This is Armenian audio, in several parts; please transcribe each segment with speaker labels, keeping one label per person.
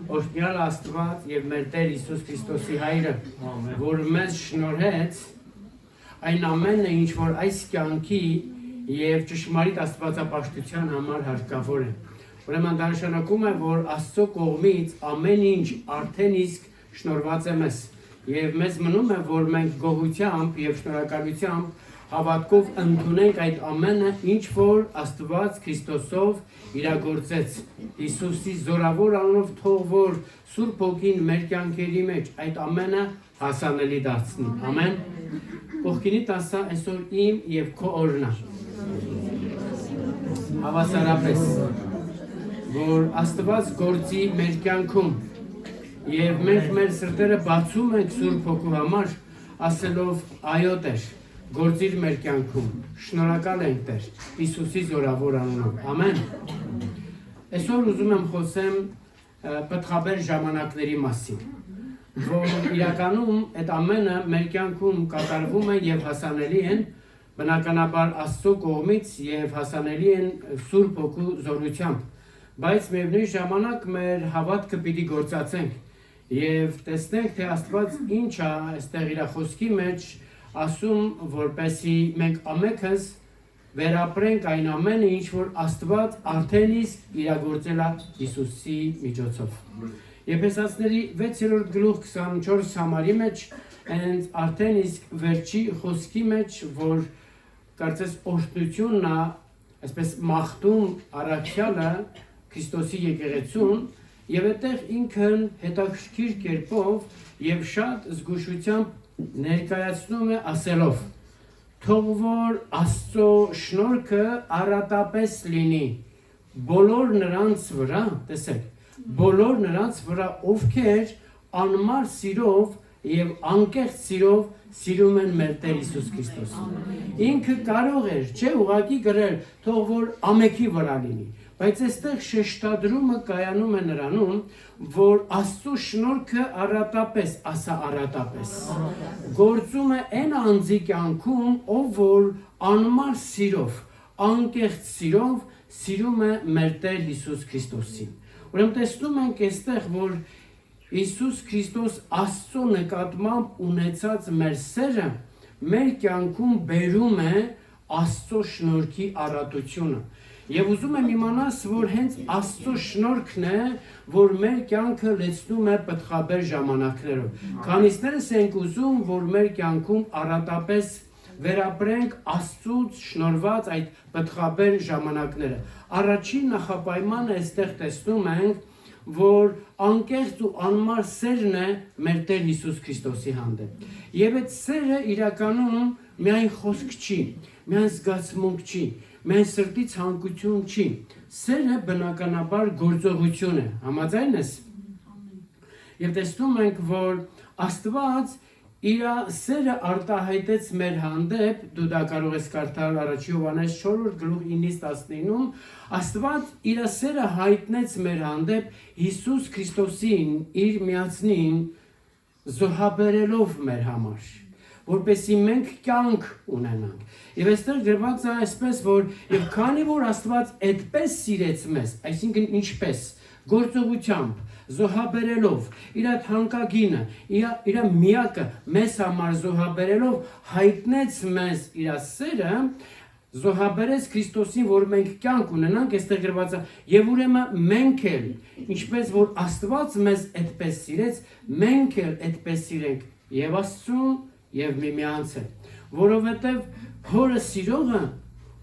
Speaker 1: Օրհնյալ Աստված եւ մեր Տեր Հիսուս Քրիստոսի Հայրը, որ մեզ շնորհեց այն ամենը, ինչ որ այս կյանքի եւ ճշմարիտ աստվածապաշտության համար հարկավոր է։ Ուրեմն դա նշանակում է, որ Աստծո կողմից ամեն ինչ արդեն իսկ շնորհված է մեզ եւ մեզ մնում է, որ մենք գոհությամբ եւ շնորհակալությամբ հավատքով ընդունենք այդ ամենը, ինչ որ Աստված Քրիստոսով իրագործեց։ Հիսուսի զորավոր անունով թող որ Սուրբ Հոգին մեր կյանքերի մեջ այդ ամենը հասանելի դարձնի։ Ամեն։ Ողքինի տասա այսօր իմ եւ քո օրնա։ Հավասարապես, որ Աստված գործի մեր կյանքում եւ մենք մեր սրտերը բացում ենք Սուրբ Հոգու համար, ասելով այո Տեր, գործիր մեր կյանքում, շնորհակալ ենք Տեր, Հիսուսի զորավոր անունով, ամեն։ Այսօր ուզում եմ խոսեմ պտղաբեր ժամանակների մասին, որ իրականում այդ ամենը մեր կյանքում կատարվում է եւ հասանելի են, բնականաբար Աստծո կողմից եւ հասանելի են Սուրբ Հոգու զորությամբ, բայց միևնույն ժամանակ մեր հավատքը պիտի գործածենք եւ տեսնենք, թե Աստված ինչ է այստեղ իր խոսքի մեջ ասում, որպեսի մենք ամենքս վերապրենք այն ամենը, ինչ որ Աստված արդեն իսկ իրագործել է Հիսուսի միջոցով։ Եփեսացիների 6-րդ գլուխ 24 համարի մեջ հենց արդեն իսկ վերջի խոսքի մեջ, որ կարծես օրհնությունն է, այսպես մաղթում առաքյալը Քրիստոսի եկեղեցուն, եւ այդտեղ ինքն հետաքրքիր կերպով եւ շատ զգուշությամբ ներկայացնում է ասելով. թող որ Աստծո շնորհքը առատապես լինի բոլոր նրանց վրա, տեսեք, բոլոր նրանց վրա, ովքեր անմար սիրով եւ անկեղծ սիրով սիրում են մեր Տեր Հիսուս Քրիստոսին։ Ինքը կարող էր, չէ, ուղղակի գրել, թող որ ամեքի վրա լինի, բայց այստեղ շեշտադրումը կայանում է նրանում, որ Աստծո շնորհքը առատապես, ասա առատապես, գործում է այն անձի կյանքում, ով որ անմար սիրով, անկեղծ սիրով սիրում է մեր Տեր Հիսուս Քրիստոսին։ Ուրեմն տեսնում ենք այստեղ, որ Հիսուս Քրիստոս Աստծո նկատմամբ ունեցած մեր սերը մեր կյանքում բերում է Աստծո շնորհքի առատությունը։ Եվ ուզում եմ իմանաս, որ հենց Աստծո շնորհքն է, որ մեր կյանքը լեցնում է պտղաբեր ժամանակներով։ Քանիսներս ենք ուզում, որ մեր կյանքում առատապես վերապրենք Աստծուց շնորհված այդ պտղաբեր ժամանակները։ Առաջին նախապայմանը այստեղ տեսնում ենք, որ անկեղծ ու անմար սերն է մեր Տեր Հիսուս Քրիստոսի հանդեպ։ Եվ այդ սերը իրականում միայն խոսք չի, միայն զգացմունք չի, միայն սրտի ցանկություն չի։ Սերը բնականաբար գործողություն է, համաձայն ես։ Եվ տեսնում ենք, որ Աստված իր սերը արտահայտեց մեր հանդեպ, դու դա կարող ես կարդալ առաջի Հովհաննես 4 գլուխ 9-ից 19-ում, Աստված իր սերը հայտնեց մեր հանդեպ Հիսուս Քրիստոսին իր միածնին զոհաբերելով մեր համար, որպեսզի մենք կյանք ունենանք։ Եվ այստեղ գրված է այսպես, որ եւ քանի որ Աստված այդպես սիրեց մեզ, այսինքն ինչպես, գործողությամբ, զոհաբերելով, իր թանկագինը, իր միակը մեզ համար զոհաբերելով հայտնեց մեզ իր սերը, զոհաբերեց Քրիստոսին, որ մենք կյանք ունենանք, այստեղ գրված է, եւ ուրեմն մենք էլ, ինչպես որ Աստված մեզ այդպես սիրեց, մենք էլ այդպես սիրենք եւ Աստծուն եւ միմյանց, որովհետեւ հորը սիրողը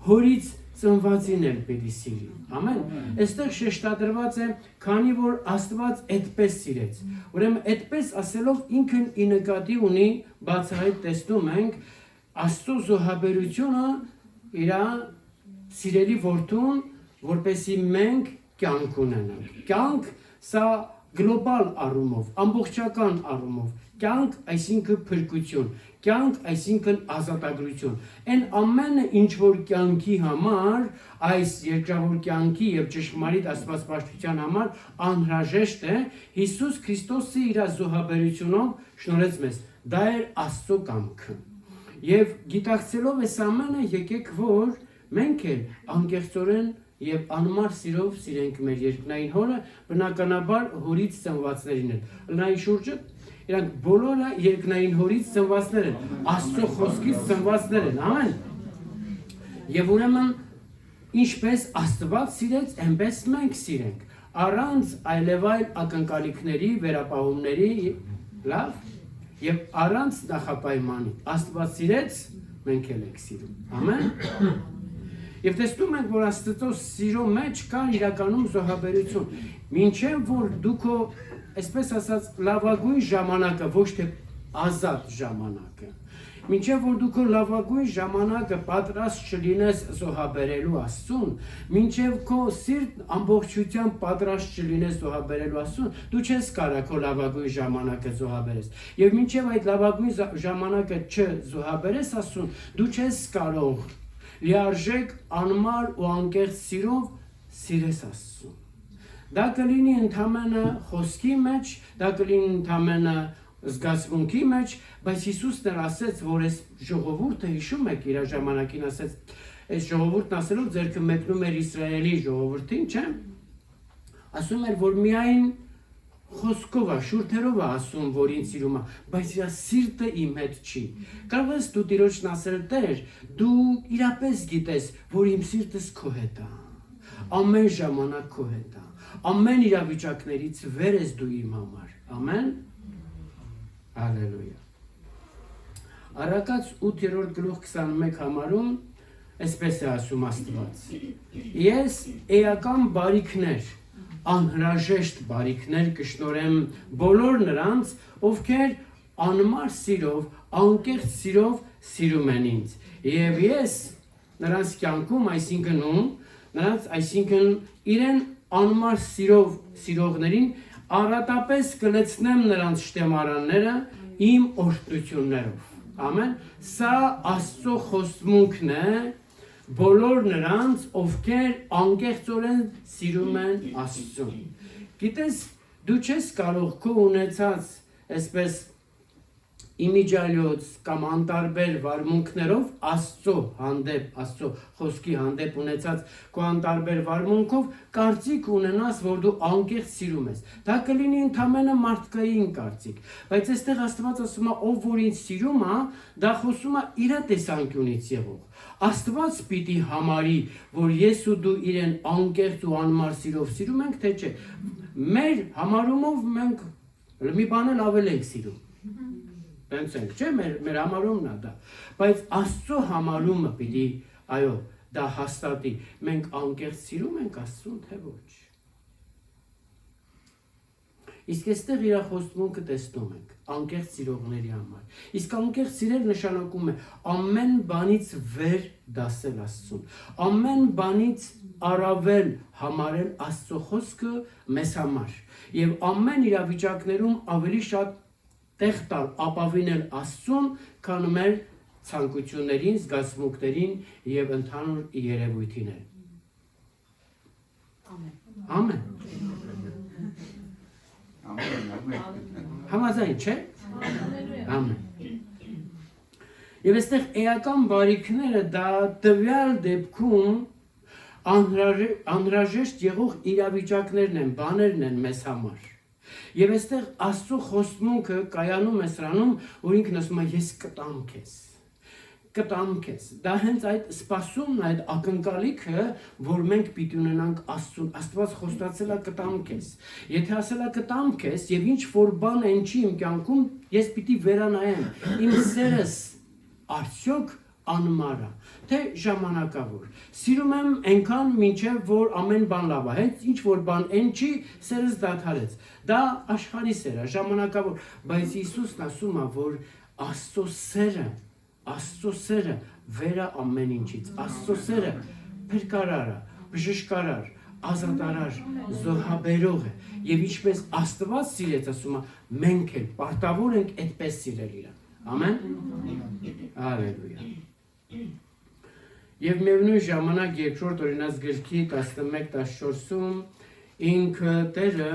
Speaker 1: հորից ծնվածին էլ պիտի սիրի։ Ամեն։ Այստեղ շեշտադրված է, քանի որ Աստված այդպես սիրեց։ Ուրեմն այդպես ասելով ինքն ի նկատի ունի, բացահայտ տեսնում ենք Աստծո զոհաբերությունը իր սիրելի որդուն, որպեսզի մենք կյանք ունենանք։ Կյանք սա գլոբալ առումով, ամբողջական առումով, կյանք այսինքն փրկություն, կյանք այսինքն ազատագրություն։ Այն ամենը, ինչ որ կյանքի համար, այս երկրավոր կյանքի եւ ճշմարիտ աստվածպաշտության համար անհրաժեշտ է, Հիսուս Քրիստոսը իր զոհաբերությունով շնորհեց մեզ։ Դա էր Աստծո կամքը։ Եվ գիտակցելով այս ամենը, եկեք որ մենք էլ անկեղծորեն եւ անմար սիրով սիրենք մեր երկնային հորը, բնականաբար հորից ծնվածներին են։ Լնայի շուրջը իրանք բոլորը երկնային հորից ծնվածներ են, Աստծո խոսքից ծնվածներ են, ամեն։ Եվ ուրեմն ինչպես Աստված սիրեց, այնպես մենք սիրենք, առանց այլևայլ ակնկալիքների, վերապահումների, լավ, եւ առանց նախապայմանի։ Աստված սիրեց, մենք էլ ենք սիրում, ամեն։ Եվ տեսնում ենք, որ Աստծո սիրո մեջ կա իրականում զոհաբերություն, մինչև որ դու քո, այսպես ասած, լավագույն ժամանակը, ոչ թե ազատ ժամանակը, մինչև որ դու քո լավագույն ժամանակը պատրաստ չլինես զոհաբերելու Աստծուն, մինչև քո սիրտ ամբողջությամբ պատրաստ չլինես զոհաբերելու Աստծուն, դու չես կարող քո լավագույն ժամանակը զոհաբերես։ Եվ մինչև այդ լավագույն ժամանակը չզոհաբերես Աստծուն, դու չես կարող լիարժեք անմար ու անկեղծ սիրով սիրես Աստծուն։ Դա կլինի ընդամենը խոսքի մեջ, դա կլինի ընդամենը զգացմունքի մեջ, բայց Հիսուսն ասեց, որ այս ժողովուրդը հիշում եք իր ժամանակին ասեց, այս ժողովուրդն ասելով ձեռքը մեկնում էր Իսրայելի ժողովրդին, չէ՞։ Ասում էր, որ միայն խոսքով է, շուրթերով է ասում, որ ինձ սիրում է, բայց իր սիրտը իմ հետ չի։ Կարող ես դու Տիրոջն ասել Տեր, դու իրապես գիտես, որ իմ սիրտս քո հետ է։ Ամեն ժամանակ քո հետ է։ Ամեն իրավիճակներից վեր ես դու իմ համար։ Ամեն։ Հալելույա։ Առակաց 8:21 համարում այսպես է ասում Աստված. Ես էական բարիքներ, անհրաժեշտ բարիքներ կշնորհեմ բոլոր նրանց, ովքեր անմար սիրով, անկեղծ սիրով սիրում են ինձ։ Եվ ես նրանց կյանքում, այսինքն իրեն անմար սիրով սիրողներին առատապես կլցնեմ նրանց շտեմարանները իմ օրհնություններով։ Ամեն։ Սա Աստծո խոստմունքն է բոլոր նրանց, ովքեր անկեղծորեն սիրում են Աստծուն։ Գիտես, դու չես կարող քո ունեցած այսպես իմիջալյոց կամ անտարբեր վարմունքներով Աստծո հանդեպ, Աստծո խոսքի հանդեպ ունեցած քո անտարբեր վարմունքով կարծիք ունենաս, որ դու անկեղծ սիրում ես։ Դա կլինի ընդամենը մարդկային կարծիք, բայց այստեղ Աստված ասում է, ով որ ինձ սիրում է, դա խոսում է իր տեսանկյունից եղող։ Աստված պիտի համարի, որ ես ու դու իրեն անկեղծ ու անմար սիրով սիրում ենք, թե չէ։ Մեր համարումով մենք մի բան էլ ավել ենք սիրում։ Տենց ենք, չէ, մեր համարումն է դա, բայց Աստծո համարումը պիտի, այո, դա հաստատի, մենք անկեղծ սիրում ենք Աստծուն, թե ոչ։ Իսկ այստեղ իր խոստմունքը տեսնում ենք, անկեղծ սիրողների համար։ Իսկ անկեղծ սիրել նշանակում է ամեն բանից վեր դասել Աստծուն, ամեն բանից առավել համարել Աստծո խոսքը մեզ համար, եւ ամեն իրավիճակներում ավելի շատ տեղ տալ, ապավինել Աստծուն, քան մեր ցանկություններին, զգացմունքներին եւ ընդհանուր երևույթին։ Ամեն։ Համաձայն, չէ՞։ Ամեն։ Եվ այստեղ էական բարիքները դա տվյալ դեպքում անհրաժեշտ եղող իրավիճակներն են, բաներն են մեզ համար։ Եվ այստեղ Աստծո խոստմունքը կայանում է սրանում, որ ինքն ասում է ես կտամ քեզ։ Կտամ քեզ։ Դա հենց այդ սպասումն, այդ ակնկալիքը, որ մենք պիտի ունենանք Աստծուն, Աստված խոստացել է կտամ քեզ։ Եթե ասել է կտամ քեզ եւ ինչ որ բան են չի իմ կյանքում, ես պիտի վերանայեմ։ Իմ սերս արդյոք անմար է, թե ժամանակավոր։ Սիրում եմ այնքան մինչև որ ամեն բան լավ է, հենց ինչ որ բան են չի, սերս դադարեց։ Դա աշխարհի սեր է, ժամանակավոր, բայց Հիսուսն ասում է, որ Աստծո սերը վեր է ամեն ինչից։ Աստծո սերը փրկարար է, բժշկարար, ազատարար, զոհաբերող է։ Եվ ինչպես Աստված սիրեց, ասում է, մենք էլ պարտավոր ենք այդպես սիրել իրան։ Ամեն։ Հալելույա։ Եվ միևնույն ժամանակ երկրորդ օրինաց գրքի 11-14-ում ինքը Տերը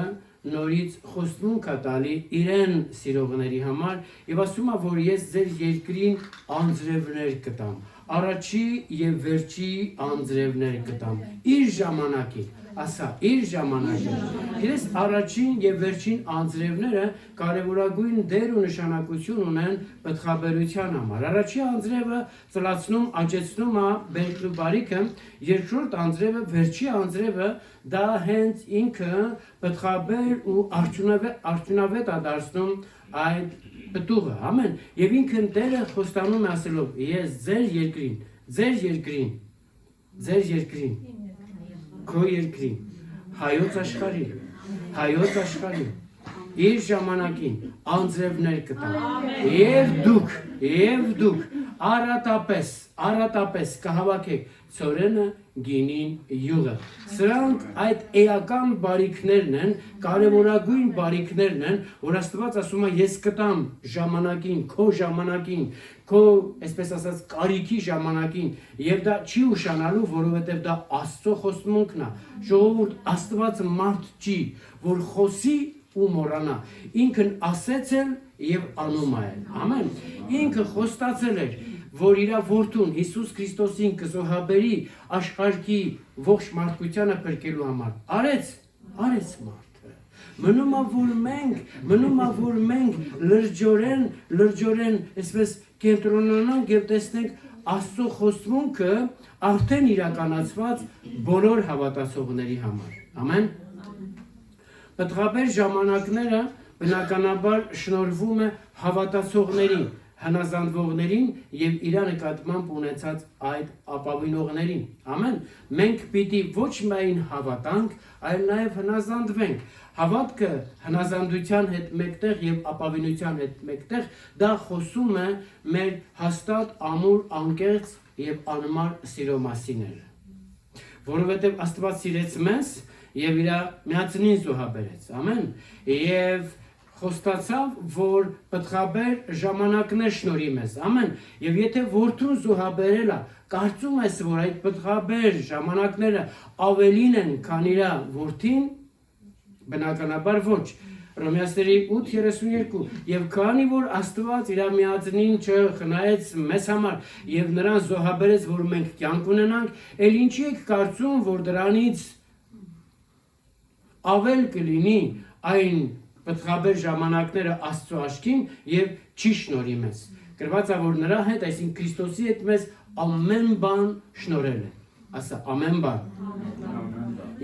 Speaker 1: նորից խոստմունք է տալի իրեն սիրողների համար եւ ասում է, որ ես ձեր երկրին անձրևներ կտամ, առաջի եւ վերջի անձրևներ կտամ իր ժամանակին ասա իր ժամանակին իրես առաջին եւ վերջին անձրևները կարեւորագույն դեր ու նշանակություն ունեն պտղաբերության համար առաջի անձրևը ծլացնում աճեցնում է բերքն ու բարիքը երկրորդ անձրևը վերջի անձրևը դա հենց ինքը պտղաբեր ու արդյունավետ է դարձնում այդ պտուղը ամեն եւ ինքն Տերը խոստանում է ասելով ես ձեր երկրին քո երկրին հայոց աշխարհին իր ժամանակին անձրևներ կտամ եւ դուք առատապես կհավաքեք ծորենը գինին յուղը սրանք այդ էական բարիքներն են կարևորագույն բարիքներն են որ Աստված ասում է ես կտամ ժամանակին քո այսպես ասած կարիքի ժամանակին եւ դա չի ուշանալու որովհետեւ դա Աստծո խոստմունքն է ժողովուրդ Աստված մարդ չի որ խոսի ու մոռանա ինքն ասեց էլ եւ անում է ամեն ինքը խոստացել էր որ իր որդուն Հիսուս Քրիստոսին կզոհաբերի աշխարհի ողջ մարդկությանը փրկելու համար արեց մարդը մնում է որ մենք լրջորեն այսպես կենտրոնանանք եւ տեսնենք Աստծո խոստմունքը արդեն իրականացված բոլոր հավատացողների համար ամեն Պտղաբեր ժամանակները բնականաբար շնորհվում է հավատացողներին, հնազանդվողներին եւ իր նկատմամբ ունեցած այդ ապավինողներին։ Ամեն։ Մենք պիտի ոչ միայն հավատանք, այլ նաեւ հնազանդվենք։ Հավատքը հնազանդության հետ մեկտեղ եւ ապավինության հետ մեկտեղ դա խոսում է մեր հաստատ ամուր անկեղծ եւ անմար սիրո մասին։ Որովհետեւ Աստված սիրեց մեզ եւ իր միածնին զոհաբերեց ամեն եւ խոստացավ որ պտղաբեր ժամանակներ շնորհի մեզ ամեն եւ եթե որդուն զոհաբերել է կարծում ես որ այդ պտղաբեր ժամանակները ավելին են քան իր որդին բնականաբար ոչ Հռոմեացիների 8:32 եւ քանի որ Աստված իր միածնին չխնայեց մեզ համար եւ նրան զոհաբերեց որ մենք կյանք ունենանք ել ինչի եք կարծում որ դրանից ավել կլինի այն պտղաբեր ժամանակները Աստծո աչքին եւ չի շնորհի մեզ գրված է որ նրա հետ այսինքն Քրիստոսի հետ մեզ ամեն բան շնորհել է ասա ամեն բան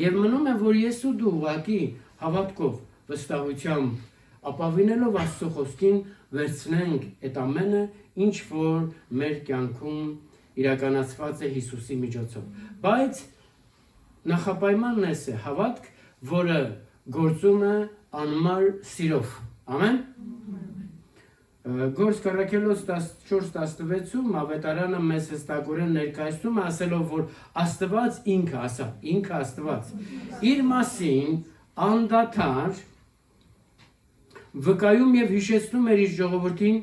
Speaker 1: եւ մնում է որ ես ու դու ուղղակի հավատքով վստահությամբ ապավինելով Աստծո խոսքին վերցնենք այդ ամենը ինչ որ մեր կյանքում իրականացված է Հիսուսի միջոցով բայց նախապայմանն է հավատք որը գործում է անմար սիրով ամեն Գործ Կառաքելոս 14:16-ում ավետարանը մեզ հստակորեն ներկայացնում է ասելով որ Աստված ինքը Աստված իր մասին անդադար վկայում եւ հիշեցնում էր իր ժողովրդին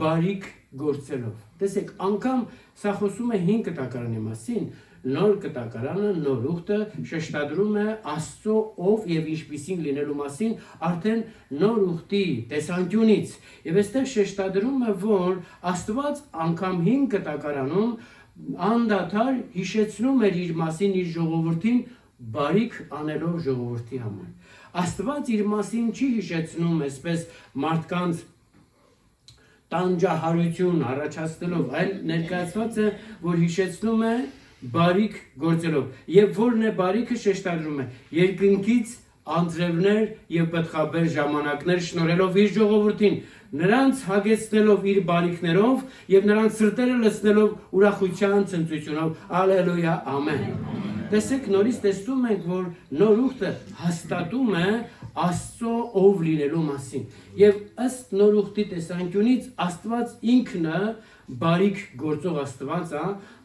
Speaker 1: բարիք գործելով տեսեք անգամ սա խոսում է 5 կտակարանի մասին նոր կտակարանը նոր ուխտը շեշտադրում է Աստծո ով եւ ինչպիսին լինելու մասին արդեն նոր ուխտի տեսանկյունից եւ այստեղ շեշտադրում է որ Աստված անգամ 5 կտակարանում անդադար հիշեցնում էր իր մասին իր ժողովրդին բարիք անելով ժողովրդի համար Աստված իր մասին չի հիշեցնում այսպես մարդկանց տանջահարություն առաջացնելով այլ ներկայացված է որ հիշեցնում է բարիք գործելով եւ որն է բարիքը շեշտադրում է երկնքից անձրևներ եւ պտղաբեր ժամանակներ շնորհելով իր ժողովրդին նրանց հագեցնելով իր բարիքներով եւ նրանց սրտերը լցնելով ուրախության ցնծությունով հալելույա ամեն տեսեք նորից տեսնում ենք որ նոր ուխտը հաստատում է Աստծո ով լինելու մասին եւ ըստ նոր ուխտի տեսանկյունից Աստված ինքն է բարիք գործող Աստված է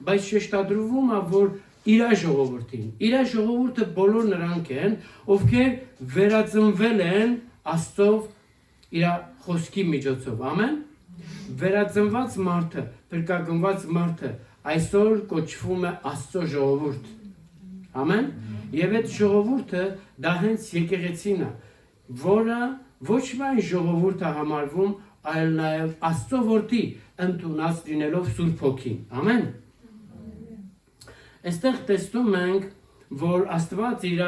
Speaker 1: բայց շեշտադրվում է որ իր ժողովուրդը բոլոր նրանք են ովքեր վերածնվել են Աստծով իր խոսքի միջոցով ամեն վերածնված մարդը փրկագնված մարդը այսօր կոչվում է Աստծո ժողովուրդ ամեն եւ այդ ժողովուրդը դա հենց եկեղեցին է որը ոչ միայն ժողովուրդ է համարվում այլ նաեւ Աստծո որդի ընդունած լինելով Սուրբ Հոգին ամեն Այստեղ տեսնում ենք, որ Աստված իր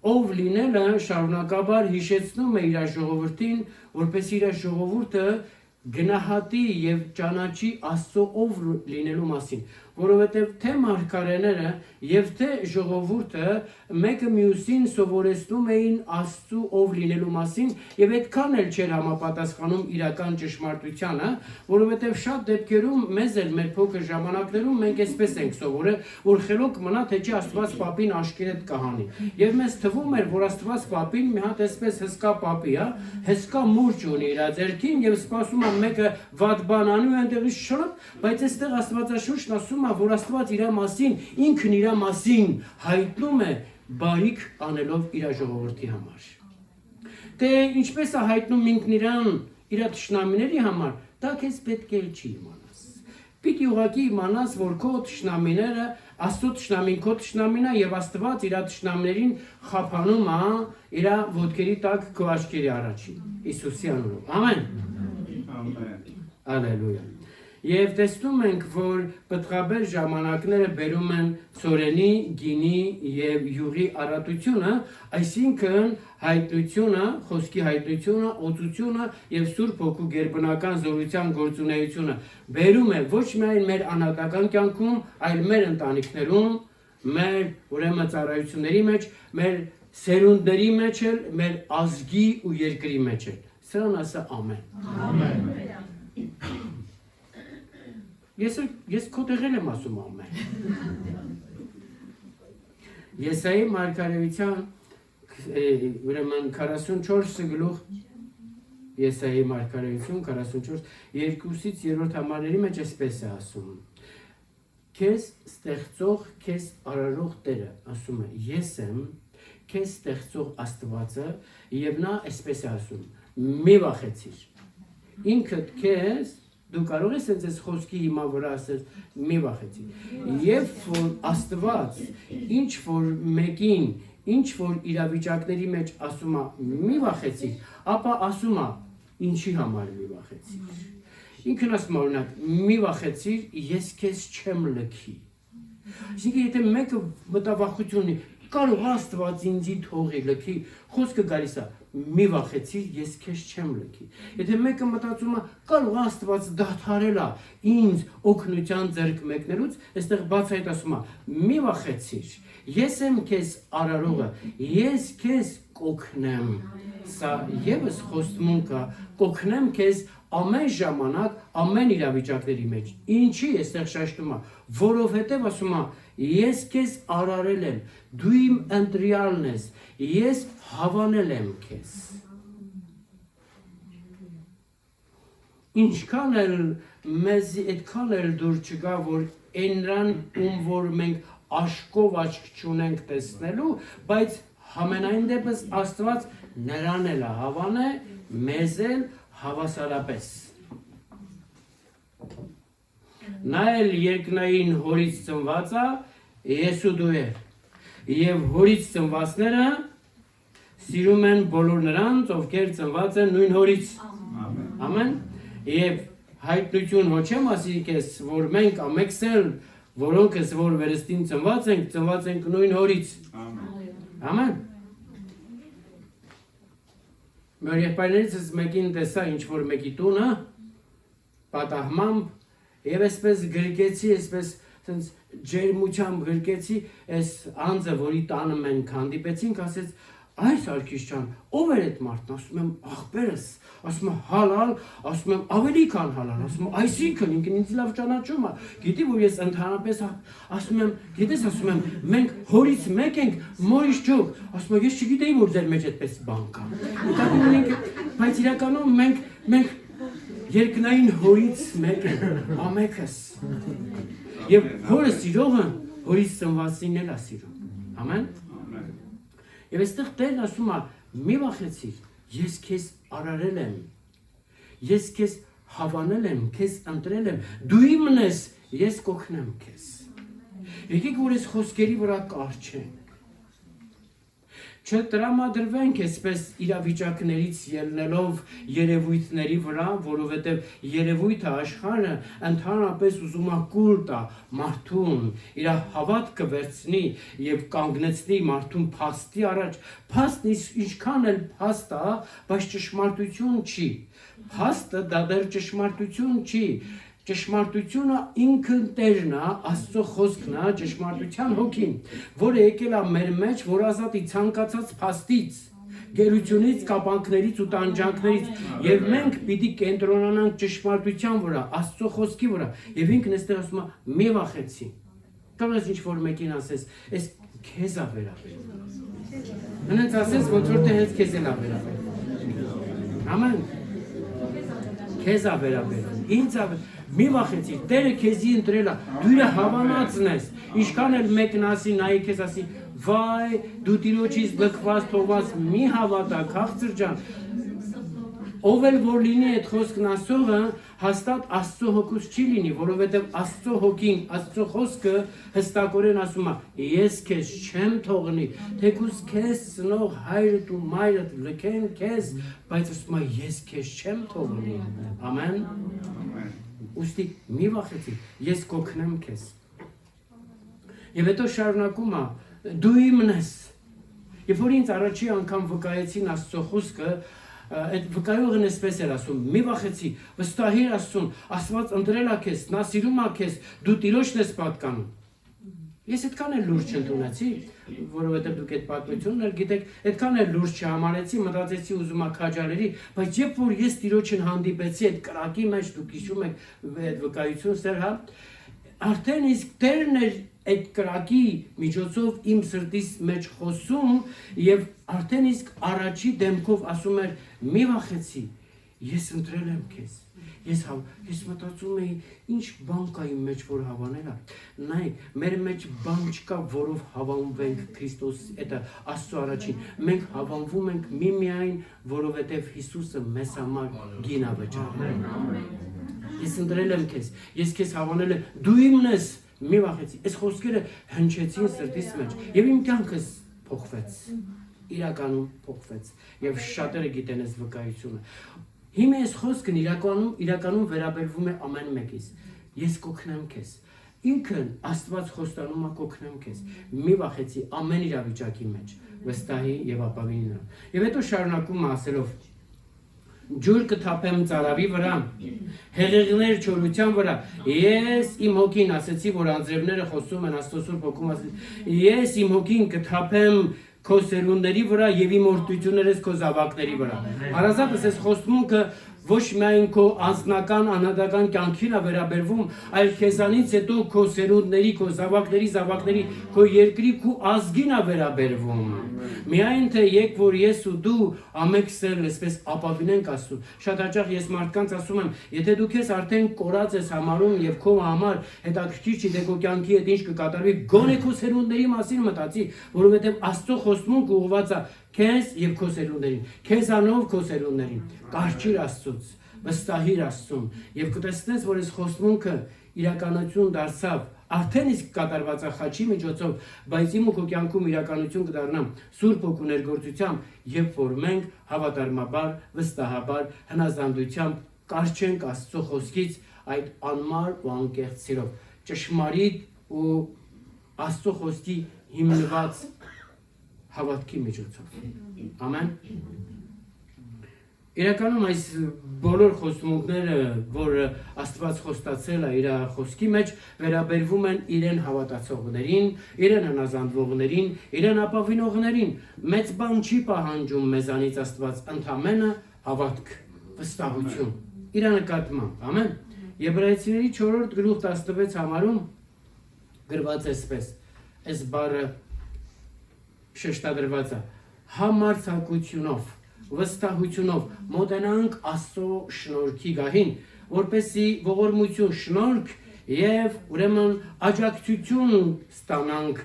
Speaker 1: ով լինելը շարունակաբար հիշեցնում է իր ժողովրդին, որպես իր ժողովուրդը գնահատի եւ ճանաչի Աստծո ով լինելու մասին, որովհետեւ թե մարգարեները եւ թե ժողովուրդը մեկը մյուսին սովորեցնում էին Աստծո ով լինելու մասին եւ այդքան էլ չէր համապատասխանում իրական ճշմարտությանը, որովհետեւ շատ դեպքերում մեզ էլ մեր փոքր ժամանակներում մենք այսպես ենք սովորել, որ խելոք մնա թե չի Աստված Պապին աշկերտ կհանի։ Եվ մեզ թվում էր, որ Աստված Պապին մի հատ այսպես հսկա պապի է, հսկա մուրճ ունի իր ձեռքին եւ սպասում է մեկը վատ բան անի ու այնտեղից շրոպ, բայց այստեղ Աստվածաշունչն ասում է, որ Աստված իր մասին, ինքն իր մասին հայտնում է բարիք անելով իր ժողովրդի համար։ Թե ինչպես է հայտնում ինքն իրան իր թշնամիների համար, դա քեզ պետք է չի իմանաս։ Պիտի ուղղակի իմանաս, որ քո թշնամիները, Աստծո թշնամին քո թշնամին է եւ Աստված իր թշնամիներին խափանում է իր ոտքերի տակ քո աչքերի առաջին։ Հիսուսի անունով։ Ամեն։ Ալելույա։ Եվ տեսնում ենք, որ պտղաբեր ժամանակները բերում են ծորենի, գինի եւ յուղի առատությունը, այսինքն հայտնությունը, խոսքի հայտնությունը, օծությունը եւ Սուրբ Հոգու գերբնական զորության գործունեությունը բերում է ոչ միայն մեր անհատական կյանքում, այլ մեր ընտանիքներում, մեր ուրեմն ծառայությունների մեջ, մեր սերունդների մեջ էլ, մեր ազգի ու երկրի մեջ էլ։ Սրան ասա ամեն։ Ամեն։ Ես քո տեղել եմ ասում ամեն։ Եսայի մարգարեության ուրեմն 44 գլուխ Եսայի մարգարեություն 44 2-ից 3 համարների մեջ այսպես է ասում. Քեզ ստեղծող, քեզ արարող Տերը ասում է. Ես եմ քեզ ստեղծող Աստվածը եւ նա այսպես է ասում. մի վախեցիր։ Ինքդ քեզ դու կարող ես այս խոսքի հիմա վրա ասել մի վախեցիր։ Եվ որ Աստված ինչ որ մեկին, ինչ որ իրավիճակների մեջ ասում է մի վախեցիր, ապա ասում է ինչի համար մի վախեցիր։ Ինքն ասում է օրինակ մի վախեցիր, ես քեզ չեմ լքի։ Այսինքն եթե մեկը մտավախություն ունի, կարող Աստված ինձի թողի լքի, խոսքը գալիս է մի վախեցիր, ես քեզ չեմ լքի։ Եթե մեկը մտածում է, կարող Աստված դադարել է ինձ օգնության ձեռք մեկնելուց, այստեղ բացահայտ ասում է, մի վախեցիր, ես եմ քեզ արարողը, ես քեզ կօգնեմ։ Սա եւս խոստմունք է, կօգնեմ քեզ ամեն ժամանակ, ամեն իրավիճակների մեջ։ Ինչի այստեղ շեշտում է, որովհետեւ ասում է, ես քեզ արարել եմ, դու իմ ընտրյալն ես, ես հավանել եմ քեզ։ Ինչքան էլ մեզ այդքան էլ դուր չգա, որ այնրան ում որ մենք աշկով աչք չունենք տեսնելու, բայց համենայն դեպս Աստված նրան էլ հավանե, մեզ էլ հավասարապես։ Նա էլ երկնային հորից ծնված է, ես ու դու ես։ Եվ հորից ծնվածները սիրում են բոլոր նրանց, ովքեր ծնված են նույն հորից։ Ամեն։ Եվ հայտնություն ոչ եմ ասի քեզ, որ մենք ամենքս էլ, որոնք ես որ վերստին ծնված ենք նույն հորից։ Ամեն։ Մեր եղբայրներից մեկին տեսա ինչ որ մեկի տունը, պատահմամբ եւ այսպես գրկեցի, այսպես տենց ջերմությամբ գրկեցի, այս անձը, որի տանը մենք հանդիպեցինք, ասեց. Այս Արկիշ ջան, ով էր այդ մարդն, ասում եմ աղբերս, ասում եմ հալալ, ասում եմ ավելի քան հալալ, ասում եմ այսինքն ինքն ինձ լավ ճանաչում է, գիտի որ ես ընդհանրապես ասում եմ, գիտես ասում եմ, մենք հորից մեկ ենք, մորից ջոկ, ասում եմ ես չգիտեի որ ձեր մեջ այդպես բան կա։ Բայց իրականում մենք երկնային հորից մեկ ենք, ամենքս։ Եվ հորը սիրողը հորից ծնվածին էլ է սիրում։ Ամեն։ Եվ այստեղ Տերն ասում է, մի վախեցիր, ես քեզ արարել եմ, ես քեզ հավանել եմ, քեզ ընտրել եմ, դու իմն ես, ես կօգնեմ քեզ։ Եկեք որ այս խոսքերի վրա կարճենք։ Չտրամադրվենք այսպես իրավիճակներից ելնելով երևույթների վրա, որովհետև երևույթը աշխարհը ընդհանրապես ուզում է կուլ տա մարդուն, իր հավատքը վերցնի եւ կանգնեցնի մարդուն փաստի առաջ։ Փաստն ինչքան էլ փաստ է, բայց ճշմարտություն չի։ Փաստը դա դեռ ճշմարտություն չի։ Ճշմարտությունը ինքն տերն է, Աստծո խոսքն է, ճշմարտության հոգին, որը եկել է մեր մեջ, որ ազատի ցանկացած փաստից, գերությունից, կապանքներից ու տանջանքներից, եւ մենք պիտի կենտրոնանանք ճշմարտության վրա, Աստծո խոսքի վրա, եւ ինքն էստեղ ասում է՝ մի վախեցի։ Կարող ինչ որ մեկին ասես, այս քեզ է վերաբերում։ Հենց ասես, ոնց որ թե հենց քեզ է վերաբերում։ Ամեն քեզ է վերաբերում։ Ինձ է մի վախեցի, Տերը քեզի ընտրել է, դու իր հավանածն ես, ինչքան էլ մեկն ասի, նայի քեզ ասի, վայ, դու Տիրոջից լքված թողված մի հավատա, քաղցր ջան, ով էլ որ լինի այդ խոսքն ասողը, հաստատ Աստծո հոգուց չի լինի, որովհետև Աստծո հոգին, Աստծո խոսքը հստակորեն ասում է, ես քեզ չեմ թողնի, թեկուզ քեզ ծնող հայրդ ու մայրդ լքեն քեզ, բայց ասում է, ես քեզ չեմ թողնի։ Ամեն։ Ուստի մի վախեցի, ես կօգնեմ քեզ։ Եվ հետո շարունակում է, դու իմն ես։ Երբ որ ինձ առաջի անգամ վկայեցին Աստծո խոսքը, այդ վկայողն էսպես էր ասում, մի վախեցի, վստահիր Աստծուն, Աստված ընտրել է քեզ, նա սիրում է քեզ, դու Տիրոջն ես պատկանում։ Ես այդքան էլ լուրջ չընդունեցի, որովհետև դուք այդ պատմությունն էլ գիտեք, այդքան էլ լուրջ չհամարեցի, մտածեցի ուզում ա քաջալերի, բայց երբ որ ես Տիրոջին հանդիպեցի այդ կրակի մեջ, դուք հիշում եք այդ վկայությունը սեր, հա, արդեն իսկ Տերն էր այդ կրակի միջոցով իմ սրտիս մեջ խոսում եւ արդեն իսկ առաջի դեմքով ասում էր՝ մի վախեցի, ես ընտրել եմ քեզ։ Ես մտածում էի, ինչ բան կա իմ մեջ, որ հավանել է։ Նայեք, մեր մեջ բան չկա, որով հավանվենք Քրիստոս, դա Աստծո առաջին։ Մենք հավանվում ենք միմիայն, որովհետև Հիսուսը մեզ համար գին է վճարել։ Ես ընտրել եմ քեզ, ես քեզ հավանել եմ, դու իմն ես, մի վախեցի։ Այս խոսքերը հնչեցին սրտիս մեջ եւ իմ կյանքս փոխվեց։ Իրականում փոխվեց եւ շատերը գիտեն այս վկայությունը։ Հիմա այս խոսքն իրականում վերաբերվում է ամեն մեկից։ Ես կօգնեմ քեզ։ Ինքն Աստված խոստանում է կօգնեմ քեզ։ Մի վախեցի ամեն իրավիճակի մեջ, վստահի եւ ապավինի նրան։ Եվ հետո շարունակում է ասելով. ջուր կթափեմ ծարավի վրա, հեղեղներ չորության վրա, ես իմ հոգին ասեցի, որ անձրևները խոսում են Աստծո Սուրբ Հոգում ասել, ես իմ հոգին կթափեմ քո սերունդների վրա եւ իմ օրհնություններս քո զավակների վրա։ Հարազատս այս խոստմունքը ոչ միայն քո անձնական անհատական կյանքին է վերաբերվում, այլ քեզանից հետո քո սերունդների, քո զավակների, քո երկրի, քո ազգին է վերաբերվում։ Միայն թե եկ որ ես ու դու ամեքսել այսպես ապավինենք Աստծուն։ Շատ հաճախ ես մարդկանց ասում եմ, եթե դու քեզ արդեն կորած ես համարում եւ քո համար հետաքրքիր չի թե քո կյանքի հետ ինչ կկատարվի, գոնե քո սերունդների մասին մտածի, որովհետեւ Աստծո խոստմունքը ուղղված է քեզ եւ քո սերունդերին, քեզանով քո սերունդերին, կարճիր Աստծուց, վստահիր Աստծուն եւ կտեսնես, որ այս խոստմունքը իրականություն դարձավ, արդեն իսկ կատարված է խաչի միջոցով, բայց իմ ու քո կյանքում իրականություն կդառնա Սուրբ Հոգու ներգործությամբ, երբ որ մենք հավատարմաբար, վստահաբար, հնազանդությամբ կարճենք Աստծո խոսքից այդ անմար ու անկեղծ սիրով, ճշմարիտ ու Աստծո խոսքի հիմնված հավատքի միջոցով։ Ամեն։ Իրականում այս բոլոր խոստումները, որ Աստված խոստացել է իր խոսքի մեջ, վերաբերվում են իրեն հավատացողներին, իրեն հնազանդվողներին, իրեն ապավինողներին։ Մեծ բան չի պահանջում մեզանից Աստված, ընդամենը հավատք, վստահություն, իր նկատմամբ։ Ամեն։ Եբրայեցիների 4-րդ գլուխ 16 համարում գրված է այսպես. այս բառը շեշտադրված է համարձակությունով, վստահությունով մոտենանք Աստծո շնորհքի գահին, որպեսզի ողորմություն, շնորհք եւ ուրեմն աջակցություն ստանանք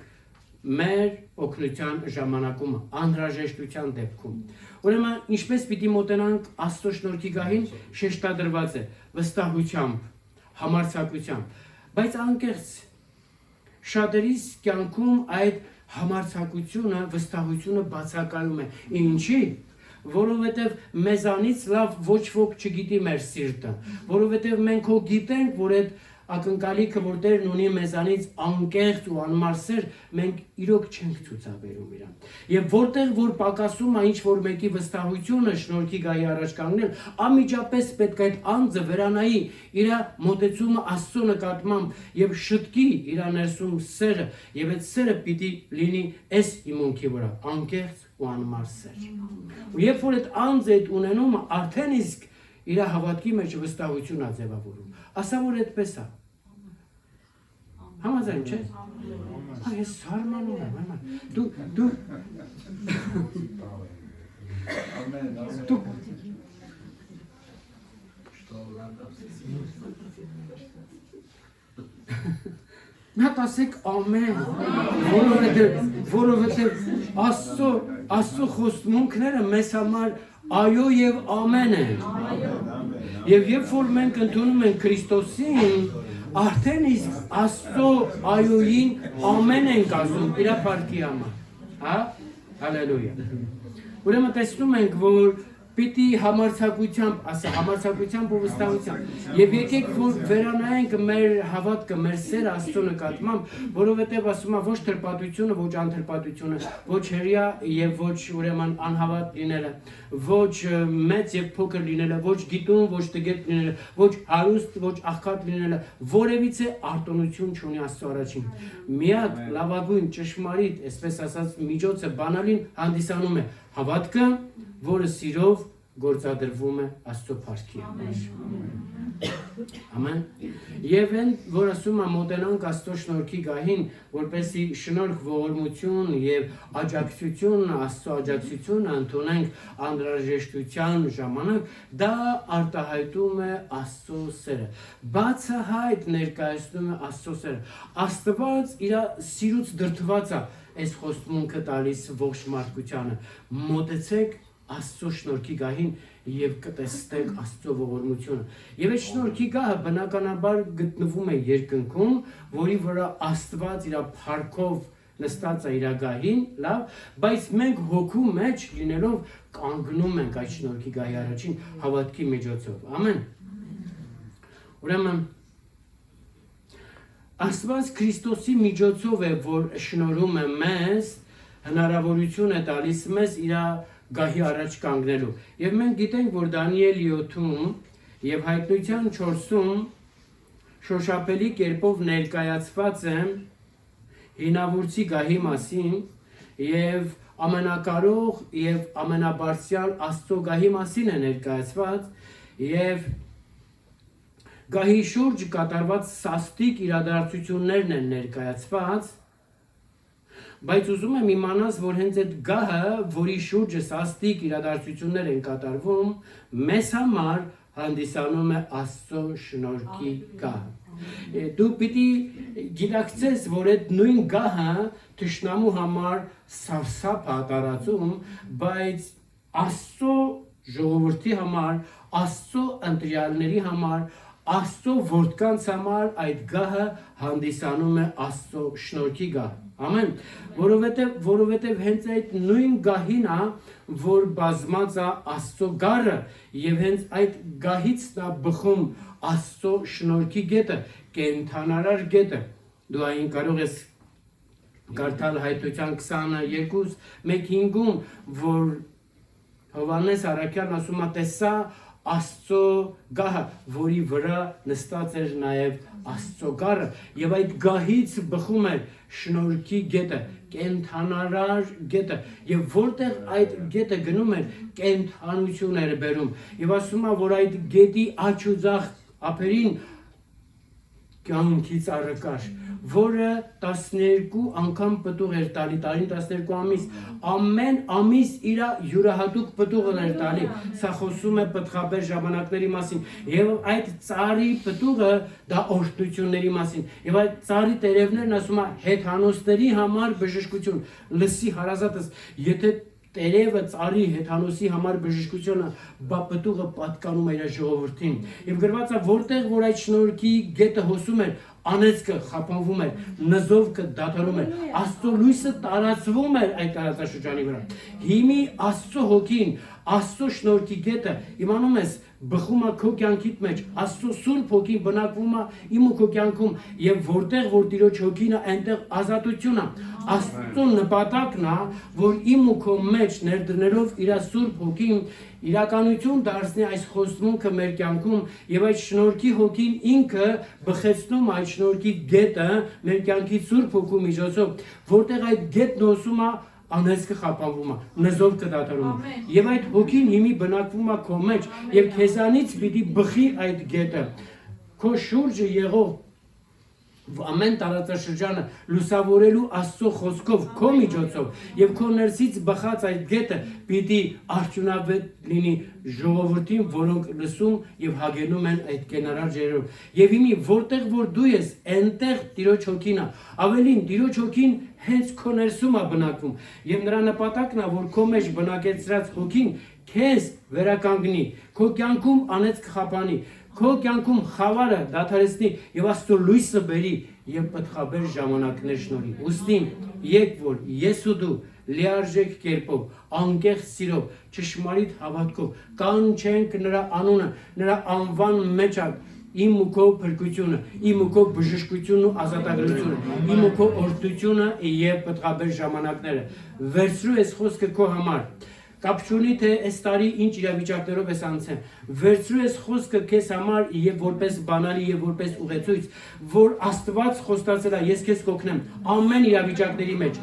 Speaker 1: մեր օգնության ժամանակում, անհրաժեշտության դեպքում։ Ուրեմն ինչպես պիտի մոտենանք Աստծո շնորհքի գահին, շեշտադրված է վստահությամբ, համարձակությամբ, բայց անկեղծ շատերիս կյանքում այդ Համարձակությունը, վստահությունը բացակայում է։ Ինչի՞։ Որովհետև մեզանից լավ ոչ ոք չգիտի մեր սիրտը, որովհետև մենք հո գիտենք, որ այդ ակնկալիքը, որ Տերն ունի մեզանից անկեղծ ու անմար սեր, մենք իրոք չենք ցուցաբերում իրան։ Եվ որտեղ որ պակասում է ինչ-որ մեկի վստահությունը շնորհքի գահի առաջ կանգնել, անմիջապես պետք է այդ անձը վերանայի իր մոտեցումը Աստծո նկատմամբ եւ շտկի իր ներսում սերը, եւ այդ սերը պիտի լինի այս իմունքի վրա, անկեղծ ու անմար սեր։ Ու երբ որ այդ անձը այդ ունենում, արդեն իսկ իր հավատքի մեջ վստահություն է ձևավորում։ Ասա որ այդպես է։ Համաձայն չէ՞։ Այս հարմանում եմ, դու Նա ասեք ամեն, որովհետև Աստծո խոստմունքները մեզ համար այո եւ ամեն են։ Եւ երբ որ մենք ընդունում ենք Քրիստոսին, արդեն իսկ Աստծո այոյին ամեն ենք ասում իր փառքի համար։ Հա? Հալելույա։ Ուրեմն տեսնում ենք, որ պիտի համարձակությամբ, ասա համարձակությամբ ու վստահությամբ։ Եվ եկեք որ վերանայենք մեր հավատքը, մեր սերը Աստծո նկատմամբ, որովհետև ասում է ոչ թրպատությունը, ոչ անթրպատությունը, ոչ հերյա եւ ոչ ուրեմն անհավատ լինելը, ոչ մեծ եւ փոքր լինելը, ոչ գիտուն, ոչ տգետ լինելը, ոչ հարուստ, ոչ աղքատ լինելը, որևիցե արտոնություն չունի Աստծո առաջին։ Միակ լավագույն ճշմարիտ, այսպես ասած, միջոցը բանալին հանդիսանում է հավատքը, որը սիրով գործադրվում է Աստծո փառքի համար։ Ամեն։ Եվ այն, որ ասում է մոտենանք Աստծո շնորհքի գահին, որպեսզի շնորհք, ողորմություն եւ աջակցություն, Աստծո աջակցությունը ընդունենք անհրաժեշտության ժամանակ, դա արտահայտում է Աստծո սերը։ Բացահայտ ներկայացնում է Աստծո սերը։ Աստված իր սիրուց դրդված է այս խոստմունքը տալիս ողջ մարդկությանը։ Մոտեցեք Աստծո շնորհքի գահին եւ կտեսնեք Աստծո ողորմությունը։ Եվ այդ շնորհքի գահը բնականաբար գտնվում է երկնքում, որի վրա Աստված իր փառքով նստած է իր գահին, լավ, բայց մենք հոգու մեջ լինելով կանգնում ենք այդ շնորհքի գահի առաջին հավատքի միջոցով։ Ամեն։ Ուրեմն Աստված Քրիստոսի միջոցով է, որ շնորհում է մեզ, հնարավորություն է տալիս մեզ իր գահի առաջ կանգնելու։ Եվ մենք գիտենք, որ Դանիել 7-ում եւ Հայտնության 4-ում շոշափելի կերպով ներկայացված է հինավուրցի գահի մասին եւ ամենակարող եւ ամենաբարձրյալ Աստծո գահի մասին է ներկայացված եւ գահի շուրջ կատարված սաստիկ իրադարձություններն են ներկայացված, բայց ուզում եմ իմանաս, որ հենց այդ գահը, որի շուրջը սաստիկ իրադարձություններ են կատարվում, մեզ համար հանդիսանում է Աստծո շնորհքի գահը։ Դու պիտի գիտակցես, որ այդ նույն գահը թշնամու համար սարսափ է տարածում, բայց Աստծո ժողովրդի համար, Աստծո ընտրյալների համար, Աստծո որդկանց համար այդ գահը հանդիսանում է Աստծո շնորհքի գահ։ Ամեն։ Որովհետև հենց այդ նույն գահին է, որ բազմած է Աստծո գառը, եւ հենց այդ գահից նա բխում Աստծո շնորհքի գետը, կենդանարար գետը։ Դու այն կարող ես կարդալ Հայտնության 22:1-5-ում, որ Հովհաննես Առաքյալն ասում է, տեսա Աստծո գահը, որի վրա նստած էր նաև Աստծո գառը, եւ այդ գահից բխում էր շնորհքի գետը, կենդանարար գետը, եւ որտեղ այդ գետը գնում էր, կենդանություն էր բերում, եւ ասում է, որ այդ գետի աջ ու ձախ ափերին կյանքի ծառը կար, որը 12 անգամ պտուղ էր տալի, տարին 12 ամիս, ամեն ամիս իր յուրահատուկ պտուղն էր տալի, սա խոսում է պտղաբեր ժամանակների մասին, եւ այդ ծառի պտուղը դա օրհնությունների մասին, եւ այդ ծառի տերևներն ասում է հեթանոսների համար բժշկություն, լսի հարազատս, եթե տերևը ծառի հեթանոսի համար բժշկությունը, բա պտուղը պատկանում է իր ժողովրդին։ Եվ գրված է, որտեղ որ այդ շնորհքի գետը հոսում էր, անեծքը խափանվում էր, նզովքը դադարում էր, Աստծո լույսը տարածվում էր այդ տարածաշրջանի վրա։ Հիմի Աստծո հոգին, Աստծո շնորհքի գետը, իմանում ես, բխում է քո կյանքիդ մեջ, Աստծո Սուրբ հոգին բնակվում է իմ ու քո կյանքում, եւ որտեղ որ Տիրոջ հոգին է, այնտեղ ազատություն է։ Աստծո նպատակն է, որ իմ ու քո մեջ ներդնելով իր Սուրբ հոգին իրականություն դարձնի այս խոստմունքը մեր կյանքում եւ այդ շնորհքի հոգին ինքը բխեցնում այդ շնորհքի գետը մեր կյանքի Սուրբ հոգու միջոցով, որտեղ այդ գետն հոսում է անեծքը խափանվում է, նզովքը դադարում է, եւ այդ հոգին հիմի բնակվում է քո մեջ եւ քեզանից պիտի բխի այդ գետը, քո շուրջը եղող ամեն տարածաշրջանը լուսավորելու Աստծո խոսքով, քո միջոցով եւ քո ներսից բխած այդ գետը պիտի արդյունավետ լինի ժողովրդին, որոնք լսում եւ հագենում են այդ կենարար ջերով։ Եվ հիմի որտեղ որ դու ես, այնտեղ Տիրոջ հոգին է, ավելին Տիրոջ հոգին հենց քո ներսում է բնակվում եւ նրա նպատակն է, որ քո մեջ բնակեցրած հոգին քեզ վերականգնի, քո կյանքում անեծք խափանի, քո կյանքում խավարը դադարեցնի եւ Աստծո լույսը բերի եւ պտղաբեր ժամանակներ շնորհի։ Ուստի եկ որ ես ու դու լիարժեք կերպով, անկեղծ սիրով, ճշմարիտ հավատքով կանչենք նրա անունը, նրա անվան մեջ իմ ու քո փրկությունը, իմ ու քո բժշկությունն ու ազատագրությունը, իմ ու քո օրհնությունը եւ պտղաբեր ժամանակները։ Վերցրու այս խոսքը քո համար։ Կապ չունի թե այս տարի ինչ իրավիճակներով ես անցել, վերցրու այս խոսքը քեզ համար եւ որպես բանալի եւ որպես ուղեցույց, որ Աստված խոստացել է, ես քեզ կօգնեմ ամեն իրավիճակների մեջ,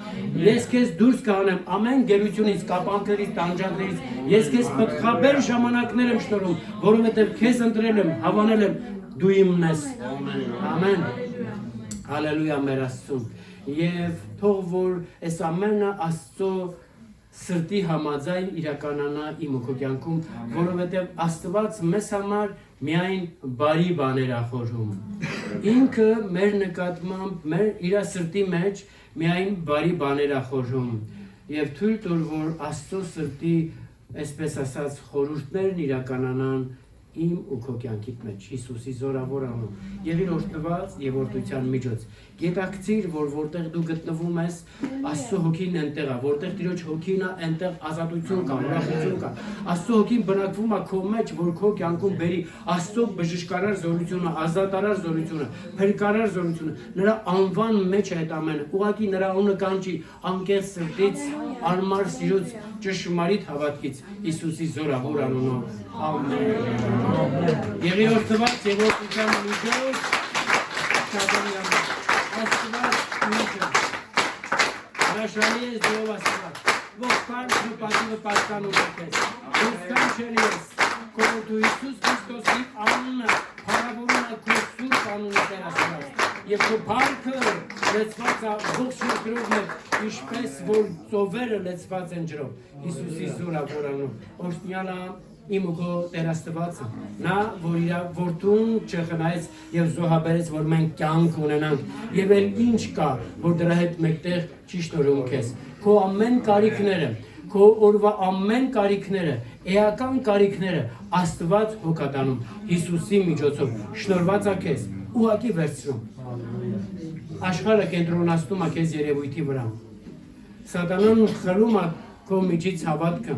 Speaker 1: ես քեզ դուրս կհանեմ ամեն գերությունից, կապանքներից, տանջանքներից, ես քեզ պտղաբեր ժամանակներ եմ շնորհում, որովհետեւ քեզ ընտրել եմ, հավանել եմ, դու իմն ես։ Ամեն։ Հալելույա մեր Աստծուն։ Եվ թող որ այս ամենը Աստծո սրտի համաձայն իրականանա իմ ու քո կյանքում, որովհետև Աստված մեզ համար միայն բարի բաներ է խորհում։ Ինքը մեր նկատմամբ իր սրտի մեջ միայն բարի բաներ է խորհում։ Եվ թույլ տուր, որ Աստծո սրտի, այսպես ասած, խորհուրդներն իրականանան իմ ու քո կյանքի մեջ, Հիսուսի զորավոր անունով, եղիր օրհնված եւ օրհնության միջոց։ Գիտակցիր, որ որտեղ դու գտնվում ես, Աստծո հոգին այնտեղ է, որտեղ Տիրոջ հոգին է, այնտեղ ազատություն կա, ուրախություն կա։ Աստծո հոգին բնակվում է քո մեջ, որ քո կյանքում բերի Աստծո բժշկարար զորությունը, ազատարար զորությունը, փրկարար զորությունը, նրա անվան մեջ է այդ ամենը։ Ուղղակի նրա անունը կանչի անկեղծ սրտից, անմար սիրուց, ճշմարիտ հավատքից, Հիսուսի զորավոր անունով։ Ամեն։ Եղի օրհնված եւ օրհնության միջոց Հրաշալի ես Ձեով Աստված, ողքան շպատիվը պատկանում եկես, ողքան չել ես, քո դու Հիսուս Քրիստոսի անունը, փառավորում է քո սուրբ անունը Տեր Աստված, եւ քո փառքը լեցված է ողջ երկրով մեջ, ինչպես որ ծովերը լեցված են ջրով, Հիսուսի զորավոր անունով, օրհնյալը իմ ու քո Տեր Աստվածը, նա որ իր որդուն չխնայեց եւ զոհաբերեց, որ մենք կյանք ունենանք, եւ էլ ինչ կա, որ դրա հետ մեկտեղ չի շնորհում քեզ, քո ամեն կարիքները, քո օրվա ամեն կարիքները, էական կարիքները Աստված հոգատանում Հիսուսի միջոցով, շնորհված է քեզ, ուղղակի վերցնում։ Աշխարհը կենտրոնացնում է քեզ երևույթի վրա։ Սատանան խլում է քո միջից հավատքը,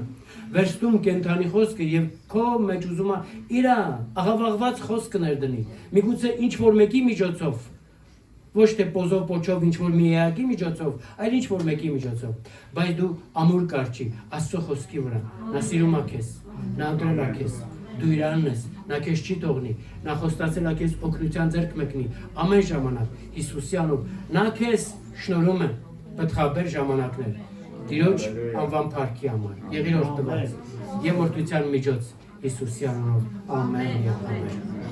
Speaker 1: վերցնում կենտրոնի խոսքը եւ քո մեջ ուզում է իր աղավաղված խոսքը ներդնի։ Միգուցե ինչ որ մեկի միջոցով, ոչ թե պոզով պոչով ինչ որ մի էակի միջոցով, այլ ինչ որ մեկի միջոցով, բայց դու ամուր կարճի Աստծո խոսքի վրա։ Նա սիրում է քեզ, նա ընտրել է քեզ, դու իրանն ես, նա քեզ չի թողնի, նա խոստացել է քեզ օգնության ձեռք մեկնի ամեն ժամանակ Հիսուսի անունով։ Նա քեզ շնորհում է պտղաբեր ժամանակներ Տիրոջ անվան փառքի համար։ Եղիր օրհնված եւ օրհնության միջոց Հիսուսի անունով։ Ամեն եւ ամեն։